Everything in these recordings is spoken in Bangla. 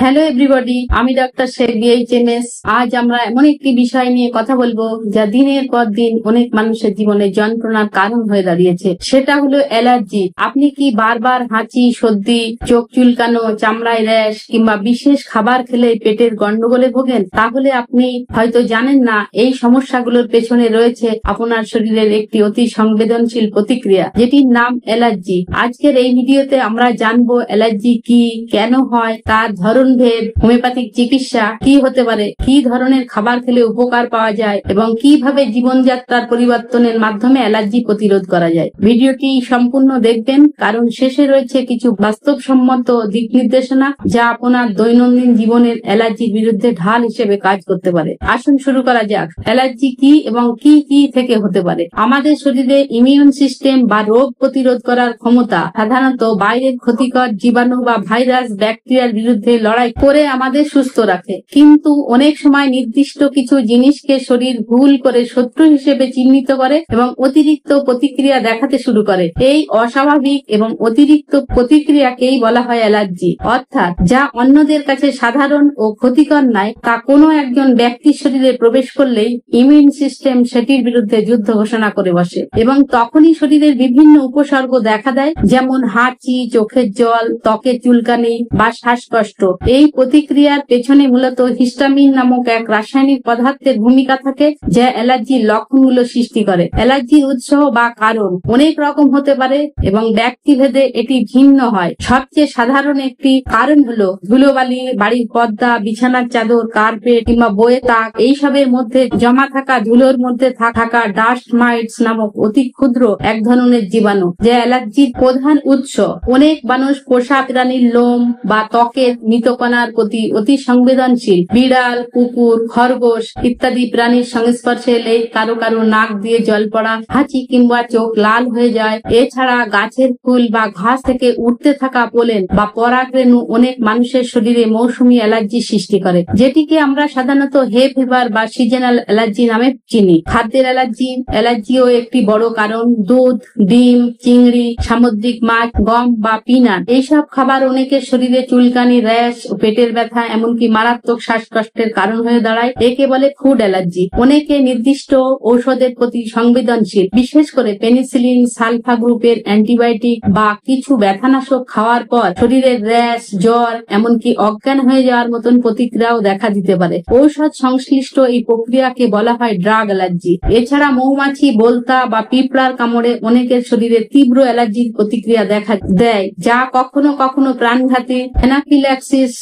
হ্যালো এভরিবডি, আমি ডাক্তার শেখ বিএইচএমএস। আজ আমরা এমন একটি বিষয় নিয়ে কথা বলবো যা দিনের পর দিন অনেক মানুষের জীবনে যন্ত্রণার কারণ হয়ে দাঁড়িয়েছে। সেটা হলো অ্যালার্জি। আপনি কি বারবার হাঁচি, সর্দি, চোখ চুলকানো, চামড়ায় র্যাশ কিংবা বিশেষ খাবার খেলে পেটের গন্ডগোলে ভোগেন? তাহলে আপনি হয়তো জানেন না এই সমস্যাগুলোর পেছনে রয়েছে আপনার শরীরের একটি অতি সংবেদনশীল প্রতিক্রিয়া, যেটির নাম অ্যালার্জি। আজকের এই ভিডিওতে আমরা জানবো অ্যালার্জি কি, কেন হয়, তার ধরন ভেদ, হোমিওপ্যাথিক চিকিৎসা কি হতে পারে, কি ধরনের খাবার খেলে উপকার পাওয়া যায় এবং কিভাবে জীবনযাত্রার পরিবর্তনের মাধ্যমে অ্যালার্জি প্রতিরোধ করা যায়। ভিডিওটি সম্পূর্ণ দেখবেন, কারণ শেষে রয়েছে কিছু বাস্তবসম্মত দিক নির্দেশনা যা আপনার দৈনন্দিন জীবনের অ্যালার্জির বিরুদ্ধে ঢাল হিসেবে কাজ করতে পারে। আসুন শুরু করা যাক। অ্যালার্জি কি এবং কি কি থেকে হতে পারে? আমাদের শরীরে ইমিউন সিস্টেম বা রোগ প্রতিরোধ করার ক্ষমতা সাধারণত বাইরের ক্ষতিকর জীবাণু বা ভাইরাস, ব্যাকটেরিয়ার বিরুদ্ধে লড়াই করে আমাদের সুস্থ রাখে। কিন্তু অনেক সময় নির্দিষ্ট কিছু জিনিসকে শরীর ভুল করে শত্রু হিসেবে চিহ্নিত করে এবং অতিরিক্ত প্রতিক্রিয়া দেখাতে শুরু করে। এই অস্বাভাবিক এবং অতিরিক্ত প্রতিক্রিয়াকেই বলা হয় অ্যালার্জি। অর্থাৎ যা অন্যদের কাছে সাধারণ ও ক্ষতিকর নয়, তা কোনো একজন ব্যক্তির শরীরে প্রবেশ করলেই ইমিউন সিস্টেম সেটির বিরুদ্ধে যুদ্ধ ঘোষণা করে বসে এবং তখনই শরীরের বিভিন্ন উপসর্গ দেখা দেয়, যেমন হাঁচি, চোখের জল, ত্বকে চুলকানি বা শ্বাসকষ্ট। এই প্রতিক্রিয়ার পেছনে মূলত হিস্টামিন নামক এক রাসায়নিক পদার্থের ভূমিকা থাকে, যা অ্যালার্জির লক্ষণগুলো সৃষ্টি করে। অ্যালার্জির উৎস বা কারণ অনেক রকম হতে পারে এবং ব্যক্তিভেদে এটি ভিন্ন হয়। সবচেয়ে সাধারণ একটি কারণ হলো ধুলোবালি, বাড়ির পর্দা, বিছানার চাদর, কার্পেট কিংবা বইয়ের তাক, এইসবের মধ্যে জমা থাকা ধুলোর মধ্যে থাকা ডাস্ট মাইটস নামক অতি ক্ষুদ্র এক ধরনের জীবাণু, যা অ্যালার্জির প্রধান উৎস। অনেক মানুষ পোষা প্রাণীর লোম বা ত্বকের মৃতকণার প্রতি অতি সংবেদনশীল। বিড়াল, কুকুর, খরগোশ ইত্যাদি প্রাণীর সংস্পর্শে এলে কারো কারো নাক দিয়ে জল পড়া, হাঁচি কিংবা চোখ লাল হয়ে যায়। এছাড়া গাছের ফুল বা ঘাস থেকে উঠতে থাকা পোলেন বা পরাগরেণু অনেক মানুষের শরীরে মৌসুমী অ্যালার্জি সৃষ্টি করে, যেটিকে আমরা সাধারণত হে ফিভার বা সিজনাল অ্যালার্জি নামে চিনি। খাদ্যের অ্যালার্জিও একটি বড় কারণ। দুধ, ডিম, চিংড়ি, সামুদ্রিক মাছ, গম বা পিনাট এইসব খাবার অনেকের শরীরে চুলকানি, র্যাশ ও পেটের ব্যথা, এমনকি মারাত্মক শ্বাসকষ্টের কারণ হয়ে দাঁড়ায়। একে বলে ফুড অ্যালার্জি। অনেকে নির্দিষ্ট ঔষধের প্রতি সংবেদনশীল, বিশেষ করে পেনিসিলিন, সালফা গ্রুপের অ্যান্টিবায়োটিক বা কিছু ব্যথানাশক খাওয়ার পর শরীরের র্যাশ, জ্বর, এমনকি অজ্ঞান হয়ে যাওয়ার মতন প্রতিক্রিয়াও দেখা দিতে পারে। ঔষধ সংশ্লিষ্ট এই প্রক্রিয়াকে বলা হয় ড্রাগ অ্যালার্জি। এছাড়া মৌমাছি, বোলতা বা পিঁপড়ার কামড়ে অনেকের শরীরে তীব্র অ্যালার্জির প্রতিক্রিয়া দেখা দেয়, যা কখনো কখনো প্রাণঘাতী অ্যানাফিল্যাক্সিস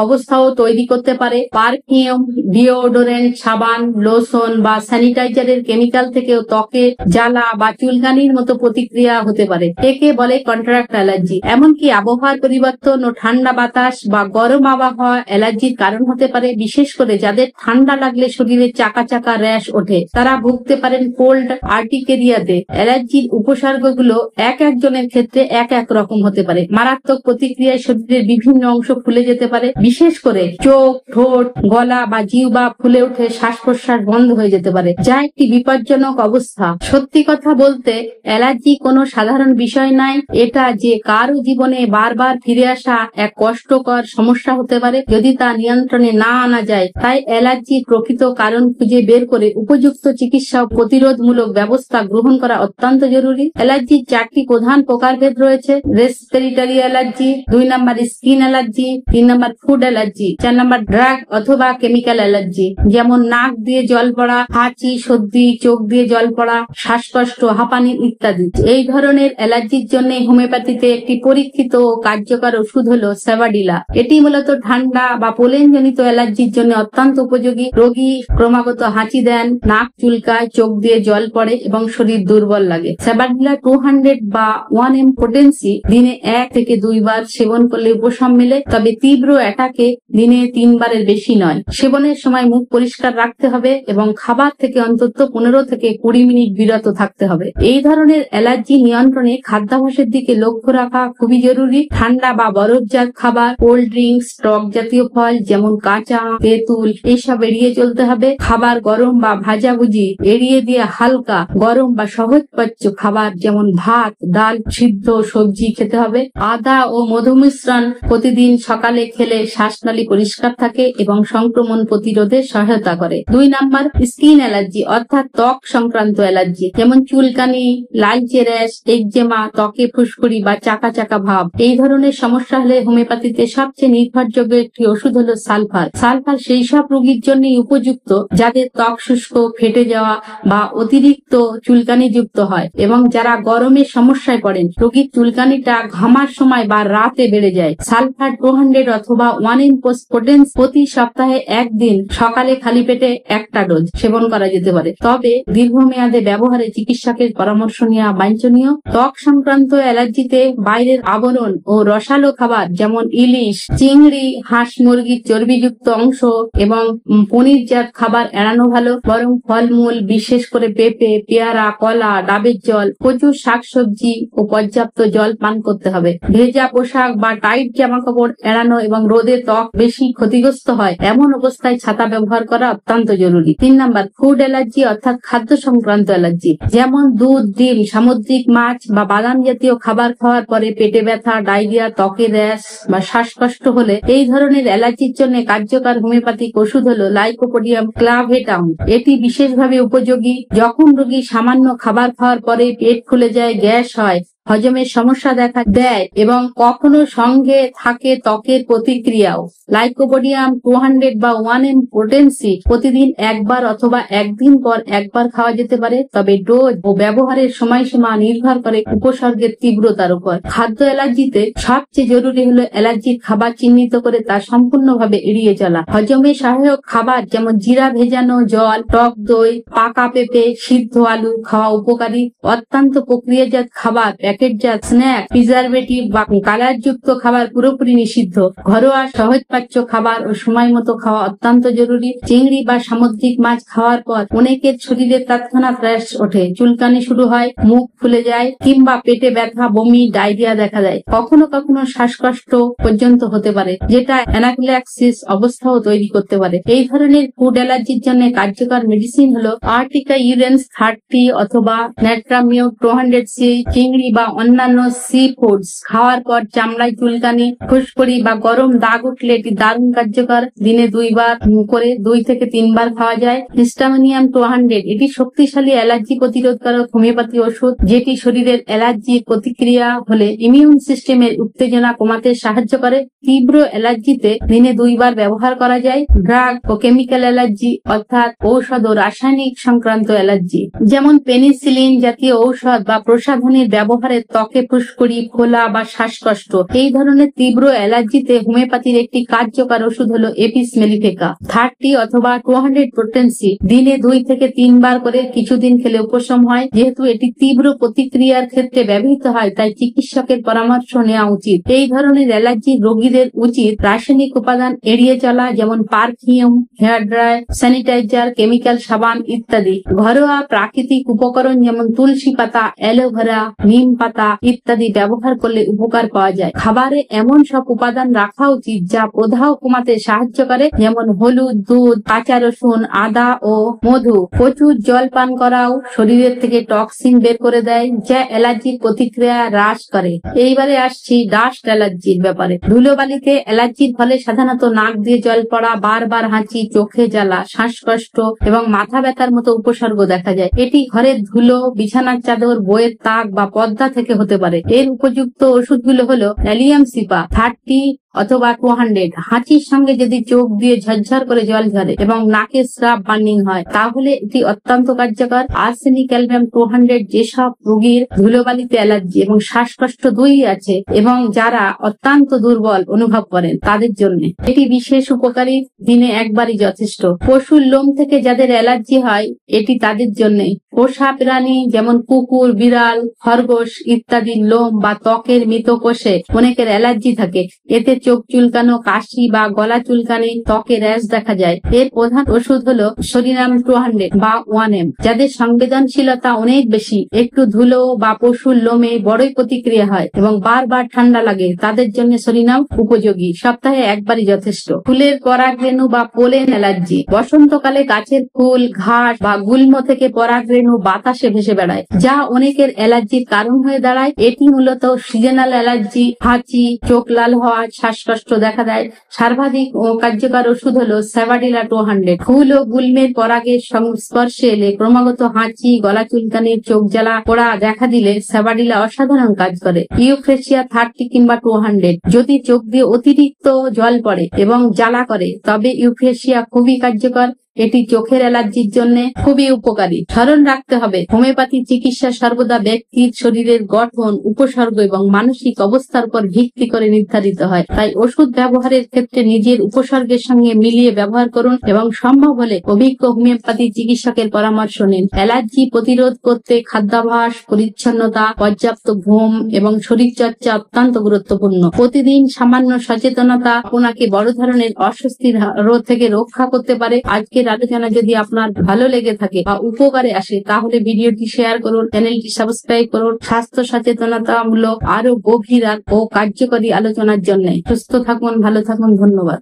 অবস্থাও তৈরি করতে পারে। পারফিউম, ডিওডোরেন্ট, সাবান, লোশন বা স্যানিটাইজারের কেমিক্যাল থেকেও ত্বকে জ্বালা বা চুলকানির মতো প্রতিক্রিয়া হতে পারে। একে বলে কন্ট্রাক্ট অ্যালার্জি। এমনকি আবহাওয়ার পরিবর্তন ও ঠান্ডা বাতাস বা গরম আবহাওয়া অ্যালার্জির কারণ হতে পারে। বিশেষ করে যাদের ঠান্ডা লাগলে শরীরে চাকা চাকা র্যাশ ওঠে, তারা ভুগতে পারেন কোল্ড আর্টিকেরিয়াতে। অ্যালার্জির উপসর্গগুলো এক একজনের ক্ষেত্রে এক এক রকম হতে পারে। মারাত্মক প্রতিক্রিয়ায় শরীরের বিভিন্ন অংশ ফুলে যেতে পারে, বিশেষ করে চোখ, ঠোঁট, গলা বা জিহ্বা ফুলে উঠে শ্বাস প্রশ্বাস বন্ধ হয়ে যেতে পারে, যা একটি বিপজ্জনক অবস্থা। সত্যি কথা বলতে অ্যালার্জি কোনো সাধারণ বিষয় নয়। এটা যে কারো জীবনে বারবার ফিরে আসা এক কষ্টকর সমস্যা হতে পারে যদি তা নিয়ন্ত্রণে না আনা যায়। তাই অ্যালার্জির প্রকৃত কারণ খুঁজে বের করে উপযুক্ত চিকিৎসা ও প্রতিরোধমূলক ব্যবস্থা গ্রহণ করা অত্যন্ত জরুরি। অ্যালার্জির 4টি প্রধান প্রকারভেদ রয়েছে। রেসপিরেটরি অ্যালার্জি, 2 নম্বর স্কিন অ্যালার্জি, 3 নম্বর ফুড অ্যালার্জি, 4 নম্বর ড্রাগ অথবা কেমিক্যাল অ্যালার্জি, যেমন নাক দিয়ে জল পড়া, হাঁচি, সর্দি, চোখ দিয়ে জল পড়া, শ্বাসকষ্ট, হাঁপানি ইত্যাদি। এই ধরনের অ্যালার্জির জন্য হোমিওপ্যাথিতে একটি পরীক্ষিত ও কার্যকর ওষুধ হলো সেভাডিলা। এটি মূলত ঠান্ডা বা পোলেনজনিত অ্যালার্জির জন্য অত্যন্ত উপযোগী। রোগী ক্রমাগত হাঁচি দেন, নাক চুলকায়, চোখ দিয়ে জল পড়ে এবং শরীর দুর্বল লাগে। সেভাডিলা 200 বা 1 mg পোটেন্সি দিনে 1 থেকে 2 বার সেবন করলে উপশম মেলে, তবে তীব্র অ্যাটাকে দিনে 3 বারের বেশি নয়। সেবনের সময় মুখ পরিষ্কার রাখতে হবে এবং খাবার থেকে অন্তত 15 থেকে 20 মিনিট বিরত থাকতে হবে। এই ধরনের অ্যালার্জি নিয়ন্ত্রণে খাদ্যাভ্যাসের দিকে লক্ষ্য রাখা খুবই জরুরি। ঠান্ডা বা বরফজাত খাবার, কোল্ড ড্রিঙ্কস, টক জাতীয় ফল যেমন কাঁচা, তেঁতুল এইসব এড়িয়ে চলতে হবে। খাবার গরম বা ভাজাভুজি এড়িয়ে দিয়ে হালকা গরম বা সহজপাচ্য খাবার যেমন ভাত, ডাল, সিদ্ধ সবজি খেতে হবে। আদা ও মধু মিশ্রণ প্রতিদিন সকালে খেলে শ্বাসনালী পরিষ্কার থাকে এবং সংক্রমণ প্রতিরোধে সহায়তা করে। 2 নাম্বার, স্কিন অ্যালার্জি অর্থাৎ ত্বক সংক্রান্ত অ্যালার্জি, যেমন চুলকানি, লালচে র্যাশ, একজেমা, ত্বকে ফুসকুড়ি বা চাকা চাকা ভাব। এই ধরনের সমস্যা হলে হোমিওপ্যাথিতে সবচেয়ে নির্ভরযোগ্য একটি ওষুধ হলো সালফার। সালফার সেই সব রোগীর জন্যই উপযুক্ত যাদের ত্বক শুষ্ক, ফেটে যাওয়া বা অতিরিক্ত চুলকানি যুক্ত হয় এবং যারা গরমের সমস্যায় পড়েন। রোগীর চুলকানিটা ঘামার সময় বা রাতে বেড়ে যায়। সালফার 200 অথবা 1 পোটেন্স প্রতি সপ্তাহে 1 দিন সকালে খালি পেটে একটা ডোজ সেবন করা যেতে পারে। তবে দীর্ঘমেয়াদে ব্যবহারে চিকিৎসকের পরামর্শ নেওয়া বাঞ্ছনীয়। ত্বক সংক্রান্ত অ্যালার্জিতে বাইরের আবরণ ও রসালো খাবার যেমন ইলিশ, চিংড়ি, হাঁস মুরগির চর্বিযুক্ত অংশ এবং পনিরজাত খাবার এড়ানো ভালো। বরং ফলমূল, বিশেষ করে পেঁপে, পেয়ারা, কলা, ডাবের জল, প্রচুর শাকসবজি ও পর্যাপ্ত জল পান করতে হবে। ভেজা পোশাক বা টাইট জামা কাপড় এড়ানো এবং রোদে ত্বক বেশি ক্ষতিগ্রস্ত হয় এমন অবস্থায় ছাতা ব্যবহার করা অত্যন্ত জরুরি। 3 নাম্বার, ফুড অ্যালার্জি অর্থাৎ খাদ্য সংক্রান্ত অ্যালার্জি, যেমন দুধ, ডিম, সামুদ্রিক মাছ বা বাদাম জাতীয় খাবার খাওয়ার পরে পেটে ব্যথা, ডায়রিয়া, ত্বকে র্যাশ বা শ্বাসকষ্ট হলে এই ধরনের অ্যালার্জির জন্য কার্যকর হোমিওপ্যাথিক ওষুধ হলো লাইকোপোডিয়াম ক্লাভেটাম। এটি বিশেষভাবে উপযোগী যখন রোগী সামান্য খাবার খাওয়ার পরে পেট ফুলে যায়, গ্যাস হয়, হজমের সমস্যা দেখা দেয় এবং কখনো সঙ্গে থাকে ত্বকের প্রতিক্রিয়াও। লাইকোপোডিয়াম 200 বা 1 পোটেন্সি প্রতিদিন একবার অথবা একদিন পর একবার খাওয়া যেতে পারে। তবে ডোজ ও ব্যবহারের সময়সীমা নির্ভর করে উপসর্গের তীব্রতার উপর। খাদ্য অ্যালার্জিতে সবচেয়ে জরুরি হলো অ্যালার্জির খাবার চিহ্নিত করে তা সম্পূর্ণভাবে এড়িয়ে চলা। হজমে সহায়ক খাবার যেমন জিরা ভেজানো জল, টক দই, পাকা পেঁপে, সিদ্ধ আলু খাওয়া উপকারী। অত্যন্ত প্রক্রিয়াজাত খাবার, প্যাকেটজাত স্ন্যাক, প্রিজারভেটিভ বা কালারযুক্ত খাবার পুরোপুরি নিষিদ্ধ। ঘরোয়া সহজপাচ্য খাবার ও সময় মতো খাওয়া অত্যন্ত জরুরি। চিংড়ি বা সামুদ্রিক মাছ খাওয়ার পর অনেকের শরীরে তৎক্ষণাৎ র্যাশ ওঠে, চুলকানি শুরু হয়, মুখ ফুলে যায় কিংবা পেটে ব্যথা, বমি, ডায়রিয়া দেখা দেয়। কখনো কখনো শ্বাসকষ্ট পর্যন্ত হতে পারে, যেটা অ্যানাফিল্যাক্সিস অবস্থাও তৈরি করতে পারে। এই ধরনের ফুড অ্যালার্জির জন্য কার্যকর মেডিসিন হলো আর্টিকা ইউরেন্স 30 অথবা ন্যাট্রামিউট 200C। চিংড়ি বা অন্যান্য সি ফুডস খাওয়ার পর চামড়ায় চুলকানি, ফুসকুড়ি বা গরম দাগ উঠলে এটি দারুণ কার্যকর। দিনে 2 বার করে 2 থেকে 3 বার খাওয়া যায়। হিস্টামিনিয়াম 200 এটি শক্তিশালী অ্যালার্জি প্রতিরোধকারক হোমিওপ্যাথি ওষুধ, যেটি শরীরের অ্যালার্জির প্রতিক্রিয়া হলে ইমিউন সিস্টেমের উত্তেজনা কমাতে সাহায্য করে। তীব্র অ্যালার্জিতে দিনে 2 বার ব্যবহার করা যায়। ড্রাগ ও কেমিক্যাল অ্যালার্জি অর্থাৎ ঔষধ ও রাসায়নিক সংক্রান্ত অ্যালার্জি, যেমন পেনিসিলিন জাতীয় ঔষধ বা প্রসাধনীর ব্যবহারে ত্বকে ফুসকুড়ি, ফোলা বা শ্বাসকষ্ট। এই ধরনের তীব্র অ্যালার্জিতে হোমিওপ্যাথির একটি কার্যকর ওষুধ হলো এপিস মেলিফিকা 30 অথবা 200 পোটেন্সি। দিনে 2 থেকে 3 বার করে কিছুদিন খেলে উপশম হয়। যেহেতু এটি তীব্র প্রতিক্রিয়ার ক্ষেত্রে ব্যবহৃত হয়, তাই চিকিৎসকের পরামর্শ নেওয়া উচিত। এই ধরনের অ্যালার্জির রোগীদের উচিত রাসায়নিক উপাদান এড়িয়ে চলা, যেমন perfume, hair dryer, sanitizer, chemical সাবান ইত্যাদি। ঘরোয়া প্রাকৃতিক উপকরণ যেমন তুলসী পাতা, অ্যালোভেরা, নিম পাতা ইত্যাদি ব্যবহার করলে উপকার পাওয়া যায়। খাবারে এমন সব উপাদান রাখা উচিত যা প্রদাহ কমাতে সাহায্য করে, যেমন হলুদ, দুধ, কাঁচা রসুন, আদা ও মধু। প্রচুর জল পান করাও শরীরের থেকে টক্সিন বের করে দেয়, যা অ্যালার্জির প্রতিক্রিয়া হ্রাস করে। এইবারে আসছি ডাস্ট অ্যালার্জির ব্যাপারে। ধুলোবালিতে অ্যালার্জির ফলে সাধারণত নাক দিয়ে জল পড়া, বারবার হাঁচি, চোখে জ্বালা, শ্বাসকষ্ট এবং মাথা ব্যথার মতো উপসর্গ দেখা যায়। এটি ঘরের ধুলো, বিছানার চাদর, বইয়ের তাক বা পর্দা থেকে হতে পারে। এর উপযুক্ত ওষুধগুলো হলো অ্যালিয়াম সিপা 30 অথবা 200। হাঁচির সঙ্গে যদি চোখ দিয়ে ঝরঝর করে জল ঝরে এবং নাকে স্রাব বার্নিং হয়, তাহলে এটি অত্যন্ত কার্যকর। আর্সেনিক অ্যালবাম 200 যেসব রোগীর ধুলোবালিতে অ্যালার্জি এবং শ্বাসকষ্ট দুই আছে এবং যারা অত্যন্ত দুর্বল অনুভব করেন তাদের জন্য এটি বিশেষ উপকারী। দিনে একবারই যথেষ্ট। পশুর লোম থেকে যাদের অ্যালার্জি হয়, এটি তাদের জন্য। পোষা প্রাণী যেমন কুকুর, বিড়াল, খরগোশ ইত্যাদির লোম বা ত্বকের মৃত কোষে অনেকের অ্যালার্জি থাকে। এতে চোখ চুলকানো, কাশি বা গলা চুলকানি, ত্বকে র্যাশ দেখা যায়। এর প্রধান ওষুধ হলো সরিনাম 200 বা 1M। যাদের সংবেদনশীলতা অনেক বেশি, একটু ধুলো বা পশুর লোমে বড়ই প্রতিক্রিয়া হয় এবং বারবার ঠান্ডা লাগে, তাদের জন্য সরিনাম উপযোগী। সপ্তাহে একবারই যথেষ্ট। ফুলের পরাগরেণু বা পোলেন অ্যালার্জি। বসন্তকালে গাছের ফুল, ঘাস বা গুল্ম থেকে পরাগরেণু বাতাসে ভেসে বেড়ায়, যা অনেকের অ্যালার্জির কারণ হয়ে দাঁড়ায়। এটি মূলত সিজনাল অ্যালার্জি, হাঁচি, চোখ লাল হওয়া, শ্বাস শ্বাসকষ্ট দেখা দেয়। সর্বাধিক কার্যকর ওষুধ হলো স্যাভাডিলা 200। ফুল ও গুল্মের পরাগের সংস্পর্শে এলে ক্রমাগত হাঁচি, গলা চুলকানি, চোখ জ্বালা পোড়া দেখা দিলে স্যাভাডিলা অসাধারণ কাজ করে। ইউফ্রেশিয়া 30 কিংবা 200। যদি চোখ দিয়ে অতিরিক্ত জল পড়ে এবং জ্বালা করে তবে ইউফ্রেশিয়া খুবই কার্যকর। এটি চোখের অ্যালার্জির জন্য খুবই উপকারী। স্মরণ রাখতে হবে, হোমিওপ্যাথি চিকিৎসা সর্বদা ব্যক্তির শরীরের গঠন, উপসর্গ এবং মানসিক অবস্থার উপর ভিত্তি করে নির্ধারিত হয়। তাই ওষুধ ব্যবহারের ক্ষেত্রে নিজের উপসর্গের সঙ্গে মিলিয়ে ব্যবহার করুন এবং সম্ভব হলে অভিজ্ঞ হোমিওপ্যাথি চিকিৎসকের পরামর্শ নিন। অ্যালার্জি প্রতিরোধ করতে খাদ্যাভ্যাস, পরিচ্ছন্নতা, পর্যাপ্ত ঘুম এবং শরীরচর্চা অত্যন্ত গুরুত্বপূর্ণ। প্রতিদিন সামান্য সচেতনতা আপনাকে বড় ধরনের অস্বস্তির রোগ থেকে রক্ষা করতে পারে। আজকের আলোচনা যদি আপনার ভালো লেগে থাকে বা উপকারে আসে তাহলে ভিডিওটি শেয়ার করুন, চ্যানেলটি সাবস্ক্রাইব করুন। স্বাস্থ্য সচেতনতামূলক আরো গভীর ও কার্যকরী আলোচনার জন্য সুস্থ থাকুন, ভালো থাকুন। ধন্যবাদ।